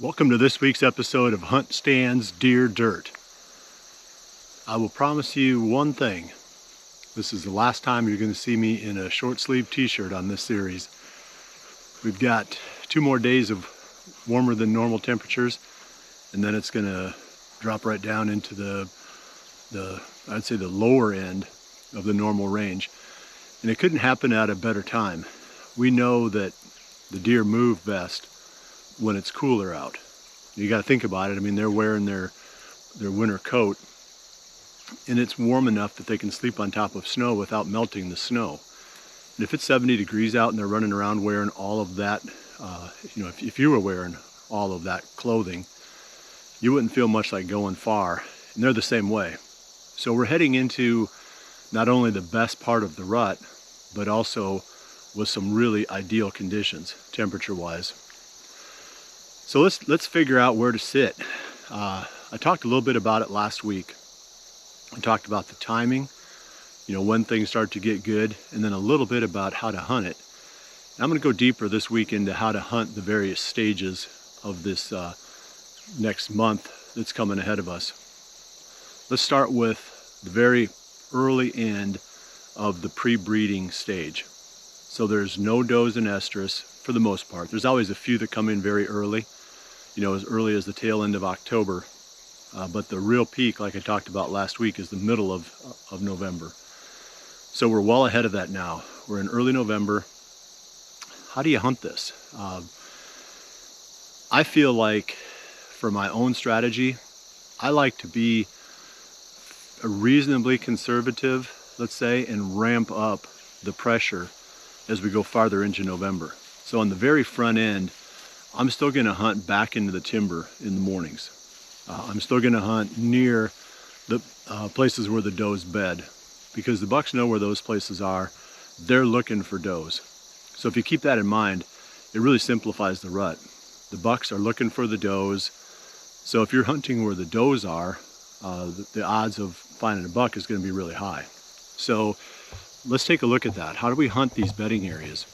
Welcome to this week's episode of HuntStand's Deer Dirt. I will promise you one thing. This is the last time you're going to see me in a short sleeve t-shirt on this series. We've got 2 more days of warmer than normal temperatures, and then it's going to drop right down into I'd say the lower end of the normal range. And it couldn't happen at a better time. We know that the deer move best when it's cooler out. You got to think about it. I mean, they're wearing their winter coat, and it's warm enough that they can sleep on top of snow without melting the snow. And if it's 70 degrees out and they're running around wearing all of that, if you were wearing all of that clothing, you wouldn't feel much like going far. And they're the same way. So we're heading into not only the best part of the rut, but also with some really ideal conditions, temperature-wise. So let's figure out where to sit. I talked a little bit about it last week. I talked about the timing, when things start to get good, and then a little bit about how to hunt it. And I'm going to go deeper this week into how to hunt the various stages of this next month that's coming ahead of us. Let's start with the very early end of the pre-breeding stage. So there's no does in estrus for the most part. There's always a few that come in very early, as early as the tail end of October. But the real peak, like I talked about last week, is the middle of November. So we're well ahead of that now. We're in early November. How do you hunt this? I feel like for my own strategy, I like to be reasonably conservative, let's say, and ramp up the pressure as we go farther into November. So on the very front end, I'm still going to hunt back into the timber in the mornings. I'm still going to hunt near the places where the does bed, because the bucks know where those places are. They're looking for does. So if you keep that in mind, it really simplifies the rut. The bucks are looking for the does. So if you're hunting where the does are, the odds of finding a buck is going to be really high. So let's take a look at that. How do we hunt these bedding areas?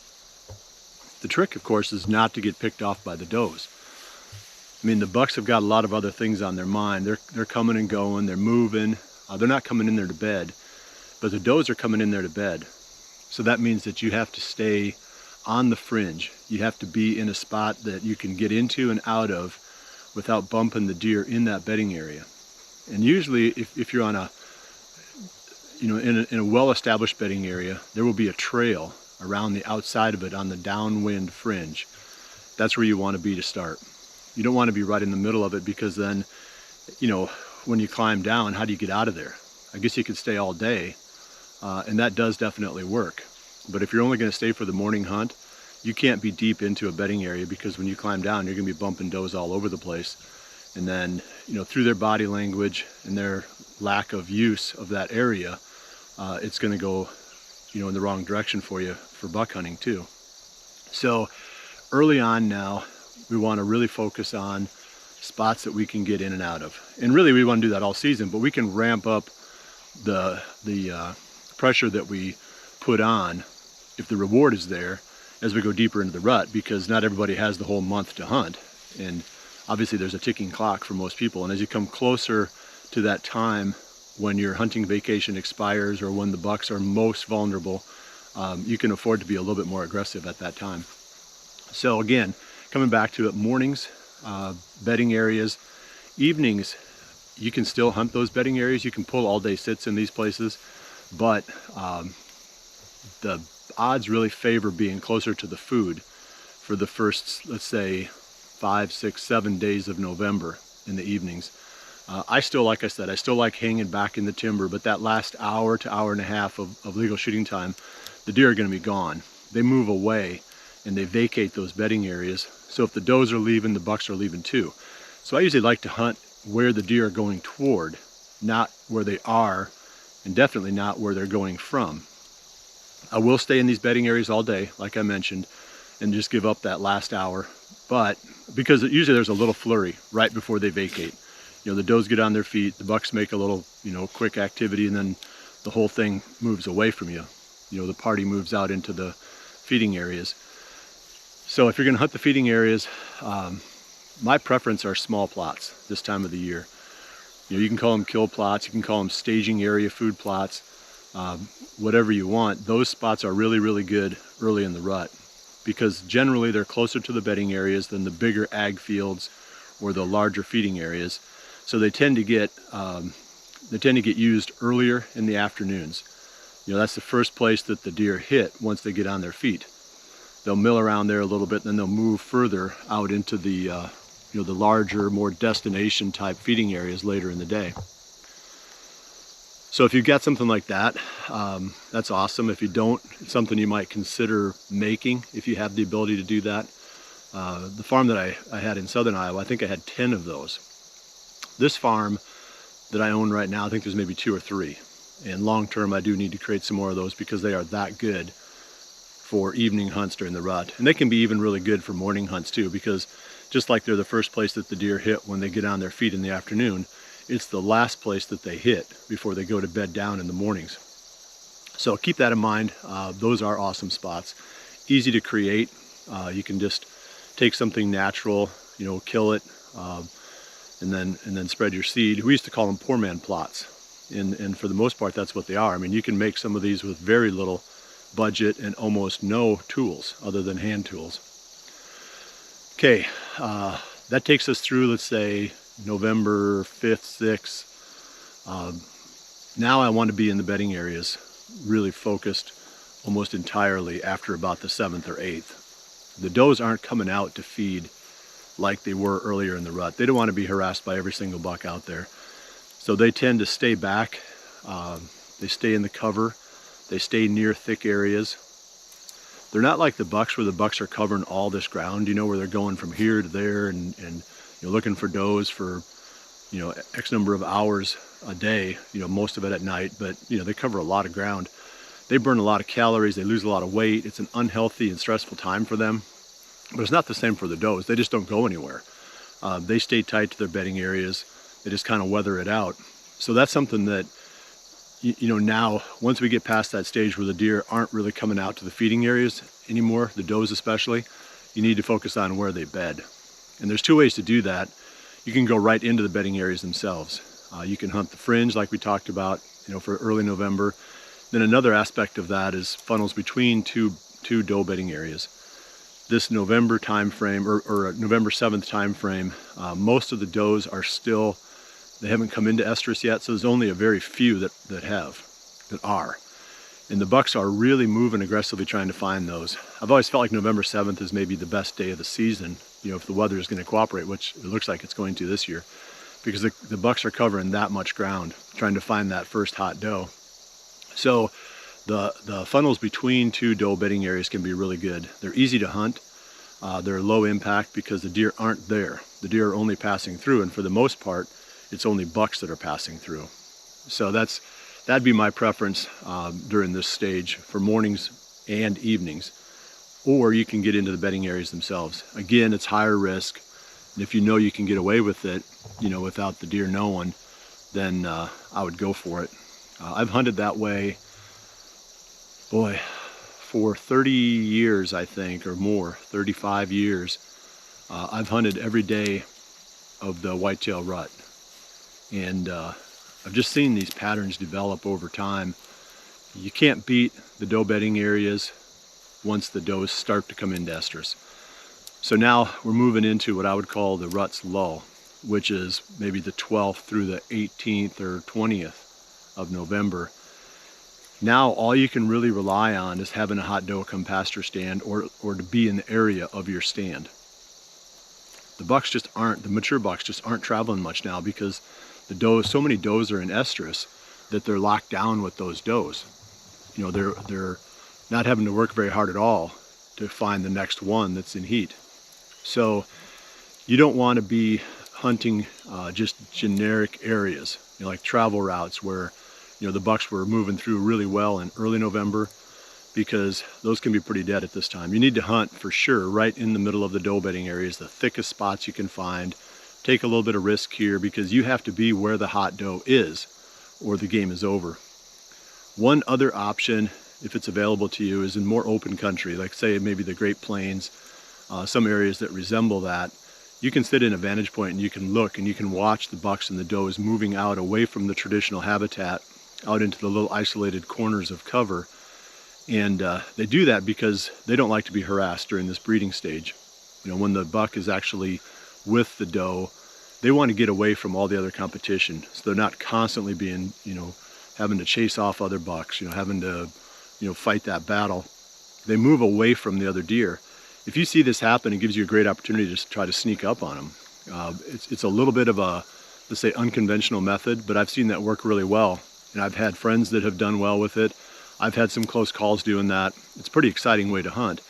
The trick, of course, is not to get picked off by the does. I mean, the bucks have got a lot of other things on their mind. They're coming and going, they're moving. They're not coming in there to bed, but the does are coming in there to bed. So that means that you have to stay on the fringe. You have to be in a spot that you can get into and out of without bumping the deer in that bedding area. And usually, if you're on in a well-established bedding area, there will be a trail around the outside of it on the downwind fringe. That's where you want to be to start. You don't want to be right in the middle of it, because then, when you climb down, how do you get out of there? I guess you could stay all day, and that does definitely work. But if you're only going to stay for the morning hunt, you can't be deep into a bedding area, because when you climb down, you're going to be bumping does all over the place. And then, through their body language and their lack of use of that area, it's going to go, in the wrong direction for you for buck hunting too. So early on now, we want to really focus on spots that we can get in and out of. And really, we want to do that all season, but we can ramp up the pressure that we put on if the reward is there as we go deeper into the rut, because not everybody has the whole month to hunt. And obviously there's a ticking clock for most people. And as you come closer to that time when your hunting vacation expires, or when the bucks are most vulnerable, you can afford to be a little bit more aggressive at that time. So again, coming back to it, mornings, bedding areas. Evenings, you can still hunt those bedding areas. You can pull all day sits in these places, but the odds really favor being closer to the food for the first, let's say, 5, 6, 7 days of November in the evenings. Like I said, I still like hanging back in the timber, but that last hour to hour and a half of legal shooting time, the deer are going to be gone. They move away and they vacate those bedding areas. So if the does are leaving, the bucks are leaving too. So I usually like to hunt where the deer are going toward, not where they are, and definitely not where they're going from. I will stay in these bedding areas all day, like I mentioned, and just give up that last hour. But because usually there's a little flurry right before they vacate. The does get on their feet, the bucks make a little, quick activity, and then the whole thing moves away from you. The party moves out into the feeding areas. So if you're going to hunt the feeding areas, My preference are small plots this time of the year. You can call them kill plots, you can call them staging area food plots, whatever you want. Those spots are really, really good early in the rut because generally they're closer to the bedding areas than the bigger ag fields or the larger feeding areas. So they tend to get used earlier in the afternoons. That's the first place that the deer hit once they get on their feet. They'll mill around there a little bit, and then they'll move further out into the the larger, more destination type feeding areas later in the day. So if you've got something like that, that's awesome. If you don't, it's something you might consider making if you have the ability to do that. The farm that I had in southern Iowa, I think I had 10 of those. This farm that I own right now, I think there's maybe 2 or 3. And long term, I do need to create some more of those because they are that good for evening hunts during the rut. And they can be even really good for morning hunts too, because just like they're the first place that the deer hit when they get on their feet in the afternoon, it's the last place that they hit before they go to bed down in the mornings. So keep that in mind. Those are awesome spots. Easy to create. You can just take something natural, kill it, and then spread your seed. We used to call them poor man plots. And for the most part, that's what they are. I mean, you can make some of these with very little budget and almost no tools other than hand tools. Okay, that takes us through, let's say, November 5th, 6th. Now I want to be in the bedding areas, really focused almost entirely after about the 7th or 8th. The does aren't coming out to feed like they were earlier in the rut. They don't want to be harassed by every single buck out there. So they tend to stay back. They stay in the cover. They stay near thick areas. They're not like the bucks where the bucks are covering all this ground, where they're going from here to there and looking for does for, X number of hours a day, most of it at night, but, they cover a lot of ground. They burn a lot of calories, they lose a lot of weight. It's an unhealthy and stressful time for them, but it's not the same for the does. They just don't go anywhere. They stay tight to their bedding areas. They just kind of weather it out. So that's something that, now, once we get past that stage where the deer aren't really coming out to the feeding areas anymore, the does especially, you need to focus on where they bed. And there's 2 ways to do that. You can go right into the bedding areas themselves. You can hunt the fringe like we talked about, for early November. Then another aspect of that is funnels between two doe bedding areas. This November time frame, or November 7th time frame, most of the does are still, they haven't come into estrus yet, so there's only a very few that are. And the bucks are really moving aggressively trying to find those. I've always felt like November 7th is maybe the best day of the season, if the weather is going to cooperate, which it looks like it's going to this year, because the bucks are covering that much ground trying to find that first hot doe. So the funnels between 2 doe bedding areas can be really good. They're easy to hunt. They're low impact because the deer aren't there. The deer are only passing through, and for the most part, it's only bucks that are passing through. So that'd be my preference during this stage for mornings and evenings. Or you can get into the bedding areas themselves. Again, it's higher risk, and if you can get away with it, without the deer knowing, then I would go for it. I've hunted that way, boy, for 30 years, I think, or more, 35 years. I've hunted every day of the whitetail rut. And I've just seen these patterns develop over time. You can't beat the doe bedding areas once the does start to come into estrus. So now we're moving into what I would call the rut's lull, which is maybe the 12th through the 18th or 20th of November. Now all you can really rely on is having a hot doe come past your stand or to be in the area of your stand. The mature bucks just aren't traveling much now because so many does are in estrus that they're locked down with those does. They're not having to work very hard at all to find the next one that's in heat. So you don't want to be hunting just generic areas, like travel routes where the bucks were moving through really well in early November, because those can be pretty dead at this time. You need to hunt for sure right in the middle of the doe bedding areas, the thickest spots you can find. Take a little bit of risk here because you have to be where the hot doe is or the game is over. One other option, if it's available to you, is in more open country, like say maybe the Great Plains, some areas that resemble that. you can sit in a vantage point and you can look and you can watch the bucks and the does moving out away from the traditional habitat out into the little isolated corners of cover. And they do that because they don't like to be harassed during this breeding stage. You know, when the buck is actually with the doe, they want to get away from all the other competition. So they're not constantly being, you know, having to chase off other bucks, you know, having to, you know, fight that battle. They move away from the other deer. If you see this happen, it gives you a great opportunity to try to sneak up on them. It's a little bit of a, let's say, unconventional method, but I've seen that work really well. And I've had friends that have done well with it. I've had some close calls doing that. It's a pretty exciting way to hunt,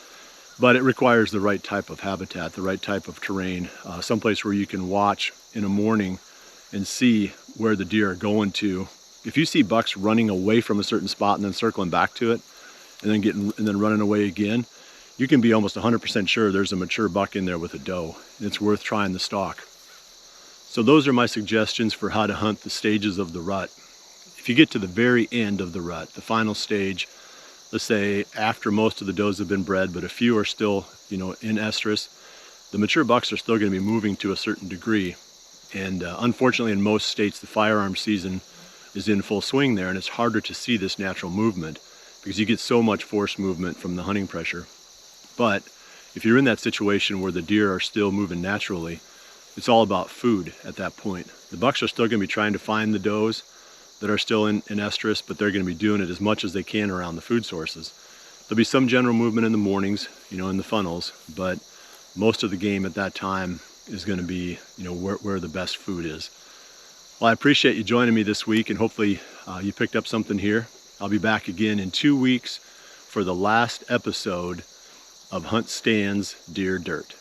but it requires the right type of habitat, the right type of terrain, someplace where you can watch in the morning and see where the deer are going to. If you see bucks running away from a certain spot and then circling back to it and then running away again, you can be almost 100% sure there's a mature buck in there with a doe, and it's worth trying the stalk. So those are my suggestions for how to hunt the stages of the rut. If you get to the very end of the rut, the final stage, let's say after most of the does have been bred, but a few are still, you know, in estrus, the mature bucks are still going to be moving to a certain degree. And unfortunately, in most states, the firearm season is in full swing there, and it's harder to see this natural movement because you get so much forced movement from the hunting pressure. But if you're in that situation where the deer are still moving naturally, it's all about food at that point. The bucks are still going to be trying to find the does that are still in estrus, but they're going to be doing it as much as they can around the food sources. There'll be some general movement in the mornings, you know, in the funnels, but most of the game at that time is going to be, you know, where the best food is. Well, I appreciate you joining me this week, and hopefully you picked up something here. I'll be back again in 2 weeks for the last episode of HuntStand's Deer Dirt.